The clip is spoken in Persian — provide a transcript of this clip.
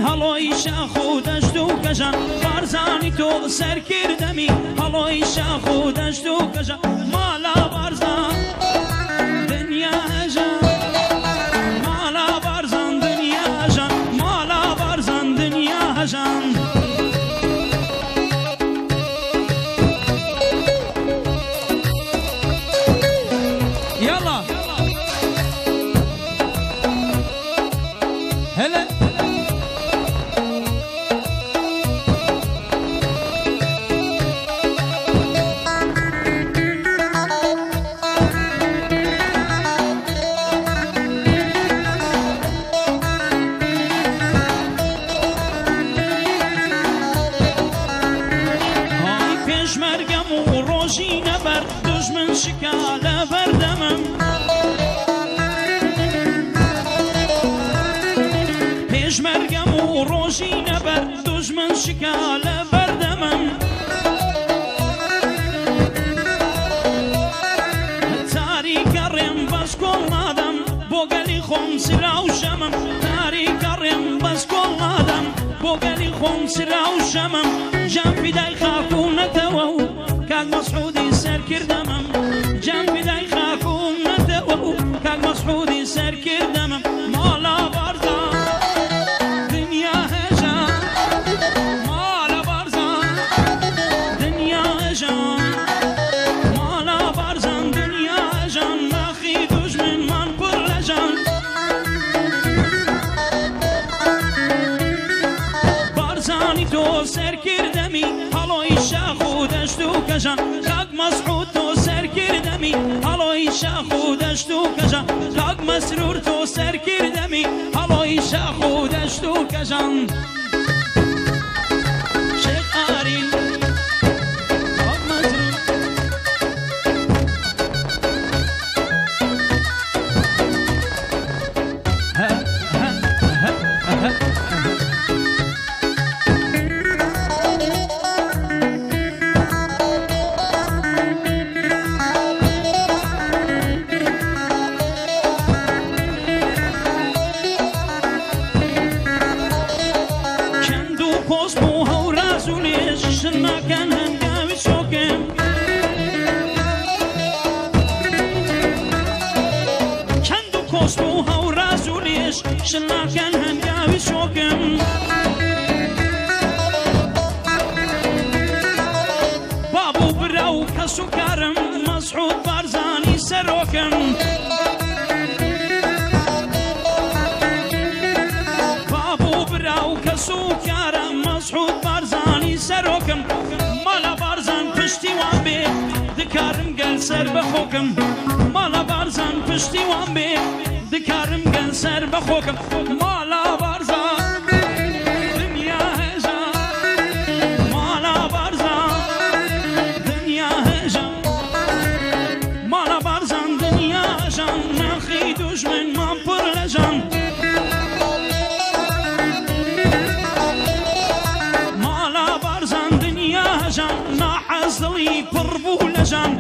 هەڵۆی شاخ و دەشت و کەژە بارزانی تۆ سەرکردەمی هەڵۆی شاخ و دەشت و کەژە مالا بارزان دنیا هەژە مالا بارزان دنیا هەژان مالا بارزان دنیا هەژان يلا هلا هاي پێشمەرگەم و ڕۆژی نەبەر دژمن شکا لە بەردەمم پێشمەرگەم و ڕۆژی نەبەر دژمن شکا لە بەردەمم تاریکە ڕێم بەس کۆڵ نادەم بۆ گەلی خۆم سرا و شەمم تاریکە ڕێم بەس کۆڵ نادەم بۆ گەلی خۆم سرا و شەمم جام فیدای خاکوونەتەوە و کاک مەسعودی سەرکردەمم جام فیدای خاکوونەتەوە و کاک مەسعودی سەرکردەمم ماڵا بارزان دنیا هەژان ماڵا بارزان دنیا هەژان ماڵا بارزان دنیا هەژان ناخی دوژمنمان پڕ لە ژان بارزانی تۆ سەرکردەمی هەڵۆی شاخ و دەشت و کەژان کاک مەسعود تۆ سەرکردەمی هەڵۆی شاخ و دەشت و کەژان کاک مەسرور تۆ سەرکردەمی هەڵۆی شاخ و دەشت و کەژان شێخ ئارین کاک مەسرور شناکەن هەنگاوی چۆکم چەند و کۆسب و هەوراز و لێش شناکەن هەنگاوی چۆکم بابوو برا و کەس و کارم مەسعود بارزانی سەرۆکم بابوو برا و کەس و کارم مەسعود بارزانی سەرۆکم ماڵە بارزان پشتیوان بێ دکارم گەل سەر بەخۆکم ماڵە بارزان پشتیوان بێ دکارم گەل سەر بەخۆکم ماڵە بارزان دنیا هەژان ماڵە بارزان دنیا هەژان ماڵە بارزان دنیا هەژان ناخی دوژمنمان پڕ لە ژان ناحەز دڵی پڕ بوو لە ژان